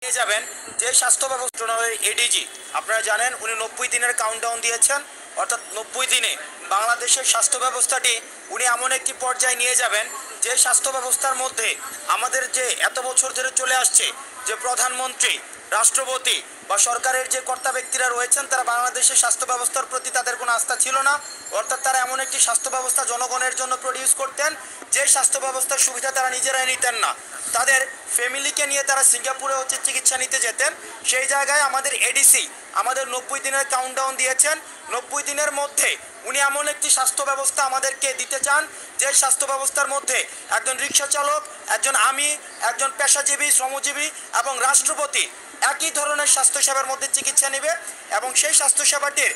নিয়ে যাবেন যে স্বাস্থ্য ব্যবস্থাপনার এডিজি আপনারা জানেন উনি 90 দিনের কাউন্টডাউন দিয়েছেন, অর্থাৎ 90 দিনে বাংলাদেশের স্বাস্থ্য ব্যবস্থাটি উনি এমন একটি পর্যায়ে নিয়ে যাবেন যে স্বাস্থ্য ব্যবস্থার মধ্যে আমাদের যে এত বছর ধরে চলে আসছে যে প্রধানমন্ত্রী, রাষ্ট্রপতি বা সরকারের যে কর্তা ব্যক্তিরা রয়েছেন তারা বাংলাদেশের স্বাস্থ্য ব্যবস্থার প্রতি তাদের কোনো আস্থা ছিল না। অর্থাৎ তারা এমন একটি স্বাস্থ্য ব্যবস্থা জনগণের জন্য প্রডিউস করতেন যে স্বাস্থ্য ব্যবস্থার সুবিধা তারা নিজেরাই নিতেন না, তাদের ফ্যামিলিকে নিয়ে তারা সিঙ্গাপুরে চিকিৎসা নিতে যেতেন। সেই জায়গায় আমাদের এডিসি আমাদের 90 দিনের কাউন্টডাউন দিয়েছেন। 90 দিনের মধ্যে উনি এমন একটি স্বাস্থ্য ব্যবস্থা আমাদেরকে দিতে চান যে স্বাস্থ্য ব্যবস্থার মধ্যে একজন রিক্সা চালক, একজন আমি, একজন পেশাজীবী, শ্রমজীবী এবং রাষ্ট্রপতি একই ধরনের স্বাস্থ্যসেবার মধ্যে চিকিৎসা নেবে। এবং সেই স্বাস্থ্যসেবাটির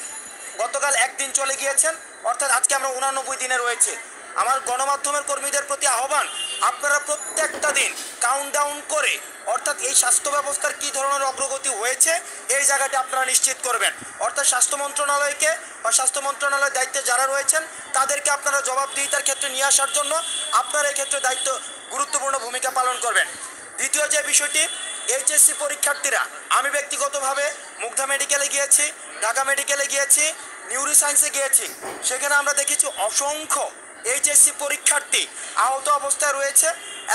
গতকাল একদিন চলে গিয়েছেন, অর্থাৎ আজকে আমরা 89 দিনে রয়েছে। আমার গণমাধ্যমের কর্মীদের প্রতি আহ্বান, আপনারা প্রত্যেকটা দিন কাউন্টডাউন করে অর্থাৎ এই স্বাস্থ্য ব্যবস্থার কী ধরনের অগ্রগতি হয়েছে এই জায়গাটি আপনারা নিশ্চিত করবেন। অর্থাৎ স্বাস্থ্য মন্ত্রণালয়কে বা স্বাস্থ্য মন্ত্রণালয়ের দায়িত্বে যারা রয়েছেন তাদেরকে আপনারা জবাবদিহিতার ক্ষেত্রে নিয়ে আসার জন্য আপনারা এই ক্ষেত্রে দায়িত্ব গুরুত্বপূর্ণ ভূমিকা পালন করবেন। দ্বিতীয় যে বিষয়টি, এইচএসসি পরীক্ষার্থীরা, আমি ব্যক্তিগতভাবে মুগ্ধা মেডিকেলে গিয়েছি, ঢাকা মেডিকেলে গিয়েছি, নিউরো সায়েন্সে গিয়েছি, সেখানে আমরা দেখেছি অসংখ্য এইচএসসি পরীক্ষার্থী আহত অবস্থায় রয়েছে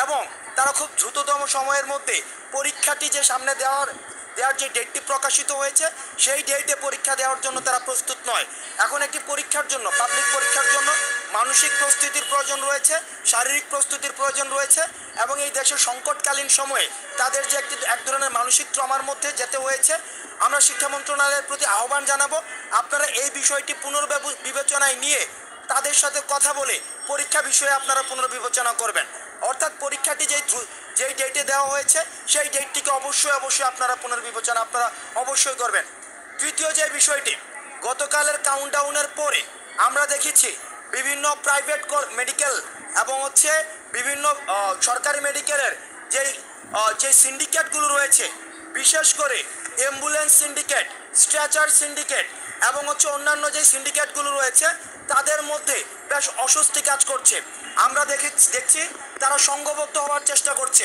এবং তারা খুব দ্রুততম সময়ের মধ্যে পরীক্ষাটি যে সামনে দেওয়ার যে ডেটটি প্রকাশিত হয়েছে সেই ডেটে পরীক্ষা দেওয়ার জন্য তারা প্রস্তুত নয়। এখন একটি পরীক্ষার জন্য, পাবলিক পরীক্ষার জন্য মানসিক প্রস্তুতির প্রয়োজন রয়েছে, শারীরিক প্রস্তুতির প্রয়োজন রয়েছে এবং এই দেশের সংকটকালীন সময়ে তাদের যে এক ধরনের মানসিক ট্রমার মধ্যে যেতে হয়েছে। আমরা শিক্ষা মন্ত্রণালয়ের প্রতি আহ্বান জানাবো, আপনারা এই বিষয়টি পুনর্বিবেচনায় নিয়ে তাদের সাথে কথা বলে পরীক্ষা বিষয়ে আপনারা পুনর্বিবেচনা করবেন। অর্থাৎ পরীক্ষাটি যেই ডেটে দেওয়া হয়েছে সেই ডেটটিকে অবশ্যই আপনারা পুনর্বিবেচনা আপনারা অবশ্যই করবেন। তৃতীয় যে বিষয়টি, গতকালের কাউন্টডাউনের পরে আমরা দেখেছি বিভিন্ন প্রাইভেট মেডিকেল এবং বিভিন্ন সরকারি মেডিকেলের যে সিন্ডিকেটগুলো রয়েছে, বিশেষ করে অ্যাম্বুলেন্স সিন্ডিকেট, স্ট্রেচার সিন্ডিকেট এবং অন্যান্য যে সিন্ডিকেটগুলো রয়েছে তাদের মধ্যে বেশ অস্বস্তি কাজ করছে। আমরা দেখছি তারা সংঘবদ্ধ হওয়ার চেষ্টা করছে।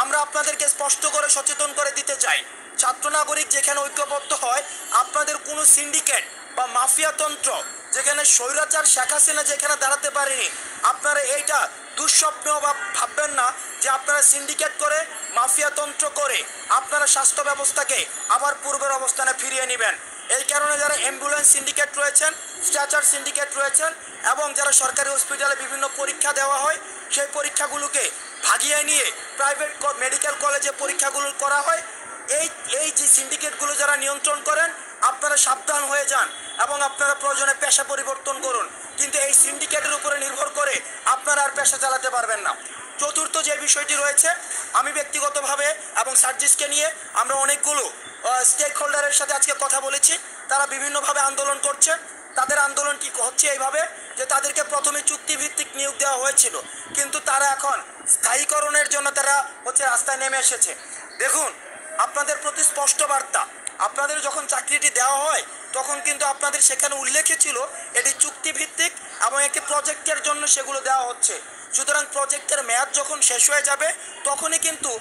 আমরা আপনাদেরকে স্পষ্ট করে সচেতন করে দিতে চাই, ছাত্র নাগরিক যেখানে ঐক্যবদ্ধ হয়, আপনাদের কোনো সিন্ডিকেট বা মাফিয়াতন্ত্র যেখানে স্বৈরাচার শেখ হাসিনা যেখানে দাঁড়াতে পারেনি, আপনারা এইটা দুঃস্বপ্ন বা ভাববেন না যে আপনারা সিন্ডিকেট করে মাফিয়াতন্ত্র করে আপনারা স্বাস্থ্য ব্যবস্থাকে আবার পূর্বের অবস্থানে ফিরিয়ে নেবেন। এই কারণে যারা অ্যাম্বুলেন্স সিন্ডিকেট রয়েছেন, স্ট্রেচার সিন্ডিকেট রয়েছেন এবং যারা সরকারি হসপিটালে বিভিন্ন পরীক্ষা দেওয়া হয় সেই পরীক্ষাগুলোকে ভাগিয়ে নিয়ে প্রাইভেট মেডিকেল কলেজে পরীক্ষাগুলো করা হয়, এই যে সিন্ডিকেটগুলো যারা নিয়ন্ত্রণ করেন আপনারা সাবধান হয়ে যান এবং আপনারা প্রয়োজনে পেশা পরিবর্তন করুন, কিন্তু এই সিন্ডিকেটের উপরে নির্ভর করে আপনারা আর পেশা চালাতে পারবেন না। চতুর্থ যে বিষয়টি রয়েছে, আমি ব্যক্তিগতভাবে এবং সার্জিসকে নিয়ে আমরা অনেকগুলো স্টেক হোল্ডারের সাথে আজকে কথা বলেছি, তারা বিভিন্নভাবে আন্দোলন করছে। তাদের আন্দোলনটি হচ্ছে এইভাবে যে তাদেরকে প্রথমে চুক্তিভিত্তিক নিয়োগ দেওয়া হয়েছিল, কিন্তু তারা এখন স্থায়ীকরণের জন্য তারা রাস্তায় নেমে এসেছে। দেখুন, আপনাদের প্রতি স্পষ্ট বার্তা, আপনাদের যখন চাকরিটি দেওয়া হয় তখন কিন্তু আপনাদের সেখানে উল্লেখে ছিল এটি চুক্তিভিত্তিক এবং একটি প্রজেক্টের জন্য সেগুলো দেওয়া হচ্ছে। সুতরাং প্রজেক্টের মেয়াদ যখন শেষ হয়ে যাবে তখনই কিন্তু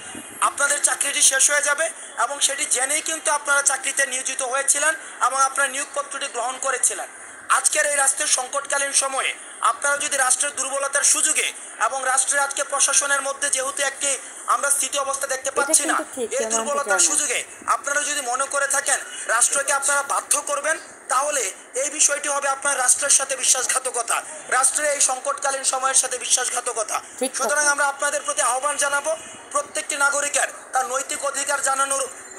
আপনাদের চাকরিটি শেষ হয়ে যাবে এবং সেটি জেনেই কিন্তু আপনারা চাকরিতে নিয়োজিত হয়েছিলেন এবং আপনারা নিয়োগপত্রটি গ্রহণ করেছিলেন। আজকের এই রাষ্ট্রের সংকটকালীন সময়ে আপনারা যদি রাষ্ট্রের দুর্বলতার সুযোগে এবং রাষ্ট্রের আজকে প্রশাসনের মধ্যে যেহেতু একটি আমরা স্থিতি অবস্থা দেখতে পাচ্ছি না, এই দুর্বলতার সুযোগে আপনারা যদি মনে করে থাকেন রাষ্ট্রকে আপনারা বাধ্য করবেন, তাহলে এই বিষয়টি হবে আপনার রাষ্ট্রের সাথে বিশ্বাসঘাতকতা, রাষ্ট্রের এই সংকটকালীন সময়ের সাথে বিশ্বাসঘাতকতা। সুতরাং আমরা আপনাদের প্রতি আহ্বান জানাবো, প্রত্যেকটি নাগরিকের তার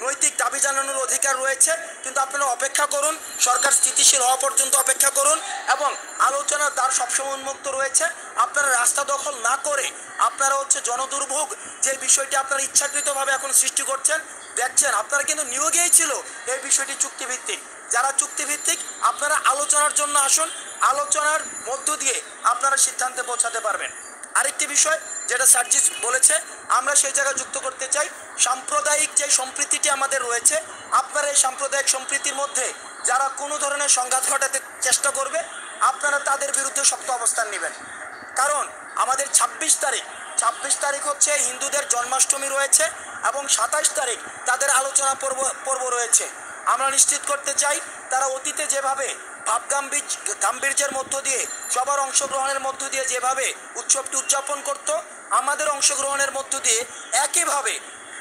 নৈতিক দাবি জানানোর অধিকার রয়েছে, কিন্তু আপনারা অপেক্ষা করুন, সরকার স্থিতিশীল হওয়া পর্যন্ত অপেক্ষা করুন এবং আলোচনার দ্বার সবসময় উন্মুক্ত রয়েছে। আপনারা রাস্তা দখল না করে আপনারা জনদুর্ভোগ যে বিষয়টি আপনারা ইচ্ছাকৃতভাবে এখন সৃষ্টি করছেন, দেখছেন আপনারা কিন্তু নিয়োগেই ছিল এই বিষয়টি চুক্তিভিত্তিক। যারা চুক্তিভিত্তিক আপনারা আলোচনার জন্য আসুন, আলোচনার মধ্য দিয়ে আপনারা সিদ্ধান্তে পৌঁছাতে পারবেন। আরেকটি বিষয় যেটা সার্জিস বলেছে, আমরা সেই জায়গায় যুক্ত করতে চাই, সাম্প্রদায়িক যে সম্প্রীতিটি আমাদের রয়েছে, আপনারা এই সাম্প্রদায়িক সম্প্রীতির মধ্যে যারা কোনো ধরনের সংঘাত ঘটাতে চেষ্টা করবে আপনারা তাদের বিরুদ্ধে শক্ত অবস্থান নেবেন। কারণ আমাদের 26 তারিখ হিন্দুদের জন্মাষ্টমী রয়েছে এবং 27 তারিখ তাদের আলোচনা পর্ব রয়েছে। আমরা নিশ্চিত করতে চাই তারা অতীতে যেভাবে গাম্ভীর্যের মধ্য দিয়ে সবার অংশগ্রহণের মধ্য দিয়ে যেভাবে উৎসবটি উদযাপন করত, আমাদের অংশগ্রহণের মধ্য দিয়ে একইভাবে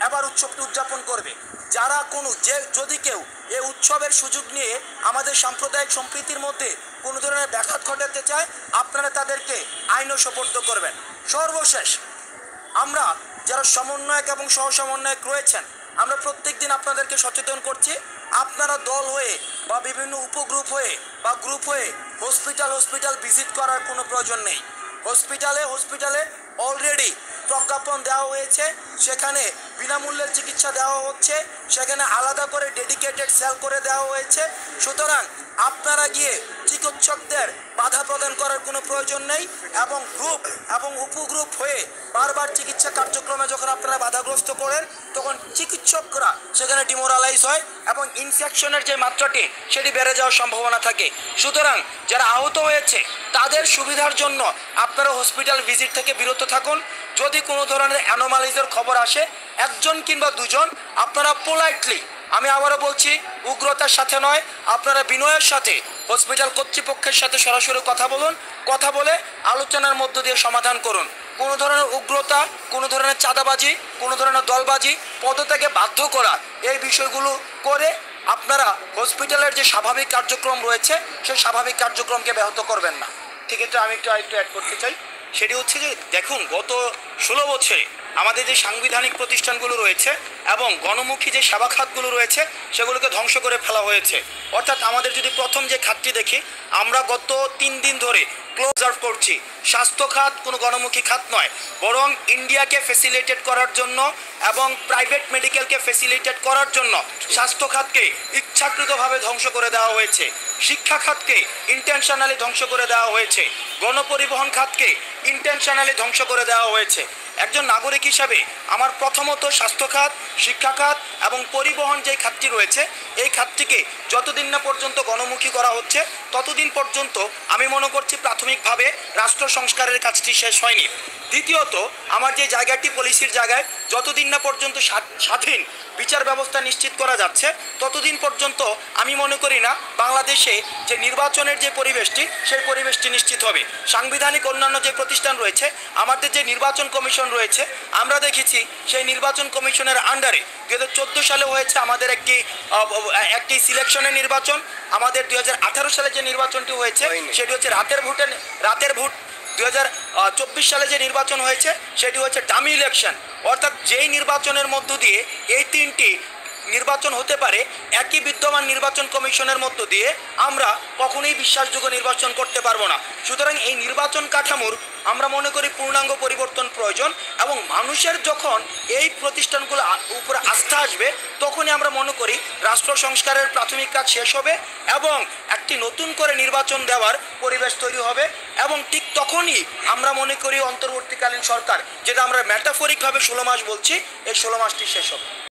এবার উৎসবটি উদযাপন করবে। যারা যদি কেউ এই উৎসবের সুযোগ নিয়ে আমাদের সাম্প্রদায়িক সম্প্রীতির মধ্যে কোনো ধরনের ব্যাঘাত ঘটাতে চায়, আপনারা তাদেরকে আইনও সোপর্দ করবেন। সর্বশেষ, আমরা যারা সমন্বয়ক এবং সহ সমন্বয়ক রয়েছেন, আমরা প্রত্যেক দিন আপনাদেরকে সচেতন করছি, আপনারা দল হয়ে বা বিভিন্ন উপগ্রুপ হয়ে বা গ্রুপ হয়ে হসপিটাল ভিজিট করার কোনো প্রয়োজন নেই। হসপিটালে অলরেডি প্রজ্ঞাপন দেওয়া হয়েছে, সেখানে বিনামূল্যে চিকিৎসা দেওয়া হচ্ছে, সেখানে আলাদা করে ডেডিকেটেড সেল করে দেওয়া হয়েছে। সুতরাং আপনারা গিয়ে চিকিৎসকদের বাধা প্রদান করার কোনো প্রয়োজন নেই এবং গ্রুপ এবং উপগ্রুপ হয়ে বারবার চিকিৎসা কার্যক্রমে যখন আপনারা বাধাগ্রস্ত করেন, তখন চিকিৎসকরা সেখানে ডিমোরালাইজ হয় এবং ইনফেকশনের যে মাত্রাটি সেটি বেড়ে যাওয়ার সম্ভাবনা থাকে। সুতরাং যারা আহত হয়েছে তাদের সুবিধার জন্য আপনারা হসপিটাল ভিজিট থেকে বিরত থাকুন। যদি কোনো ধরনের অ্যানোমালিজের খবর আসে, একজন কিংবা দুজন, আপনারা পোলাইটলি, আমি আবারও বলছি, উগ্রতার সাথে নয়, আপনারা বিনয়ের সাথে হসপিটাল কর্তৃপক্ষের সাথে সরাসরি কথা বলুন। কথা বলে আলোচনার মধ্য দিয়ে সমাধান করুন। কোনো ধরনের উগ্রতা, কোনো ধরনের চাঁদাবাজি, কোনো ধরনের দলবাজি, পদত্যাগে বাধ্য করা, এই বিষয়গুলো করে আপনারা হসপিটালের যে স্বাভাবিক কার্যক্রম রয়েছে সেই স্বাভাবিক কার্যক্রমকে ব্যাহত করবেন না। ঠিক আছে, আমি একটু অ্যাড করতে চাই। সেটি হচ্ছে যে দেখুন, গত 16 বছরে আমাদের যে সাংবিধানিক প্রতিষ্ঠানগুলো রয়েছে এবং গণমুখী যে সেবা খাতগুলো রয়েছে সেগুলোকে ধ্বংস করে ফেলা হয়েছে। অর্থাৎ আমাদের যদি প্রথম যে খাতটি দেখি, আমরা গত 3 দিন ধরে অবজার্ভ করছি স্বাস্থ্য খাত কোনো গণমুখী খাত নয়, বরং ইন্ডিয়াকে ফেসিলিটেট করার জন্য এবং প্রাইভেট মেডিকেলকে ফেসিলিটেট করার জন্য স্বাস্থ্য খাতকে ইচ্ছাকৃতভাবে ধ্বংস করে দেওয়া হয়েছে। শিক্ষা খাতকে ইন্টেনশনালি ধ্বংস করে দেওয়া হয়েছে। গণপরিবহন খাতকে ইন্টেনশনালি ধ্বংস করে দেওয়া হয়েছে। একজন নাগরিক হিসাবে আমার প্রথমত স্বাস্থ্য খাত, শিক্ষা খাত এবং পরিবহন যে খাতটি রয়েছে, এই খাতটিকে যতদিন না পর্যন্ত গণমুখী করা হচ্ছে ততদিন পর্যন্ত আমি মনে করছি প্রাথমিকভাবে রাষ্ট্র সংস্কারের কাজটি শেষ হয়নি। দ্বিতীয়ত, আমার যে জায়গাটি পলিসির জায়গায়, যতদিন না পর্যন্ত স্বাধীন বিচার ব্যবস্থা নিশ্চিত করা যাচ্ছে ততদিন পর্যন্ত আমি মনে করি না বাংলাদেশে যে নির্বাচনের যে পরিবেশটি সেই পরিবেশটি নিশ্চিত হবে। সাংবিধানিক অন্যান্য যে প্রতিষ্ঠান রয়েছে, আমাদের যে নির্বাচন কমিশন রয়েছে, আমরা দেখেছি সেই নির্বাচন কমিশনের আন্ডারে 2014 সালে হয়েছে আমাদের একটি সিলেকশনের নির্বাচন। আমাদের 2018 সালে যে নির্বাচনটি হয়েছে সেটি হচ্ছে রাতের ভোট। 2024 সালে যে নির্বাচন হয়েছে সেটি হচ্ছে ডামি ইলেকশন। অর্থাৎ যেই নির্বাচনের মধ্য দিয়ে এই 3টি নির্বাচন হতে পারে, একই বিদ্যমান নির্বাচন কমিশনের মধ্য দিয়ে আমরা কখনোই বিশ্বাসযোগ্য নির্বাচন করতে পারবো না। সুতরাং এই নির্বাচন কাঠামোর আমরা মনে করি পূর্ণাঙ্গ পরিবর্তন প্রয়োজন এবং মানুষের যখন এই প্রতিষ্ঠানগুলো উপরে আস্থা আসবে তখনই আমরা মনে করি রাষ্ট্র সংস্কারের প্রাথমিক কাজ শেষ হবে এবং একটি নতুন করে নির্বাচন দেওয়ার পরিবেশ তৈরি হবে এবং ঠিক তখনই আমরা মনে করি অন্তর্বর্তীকালীন সরকার, যেটা আমরা মেটাফরিকভাবে 16 মাস বলছি, এই 16 মাসটি শেষ হবে।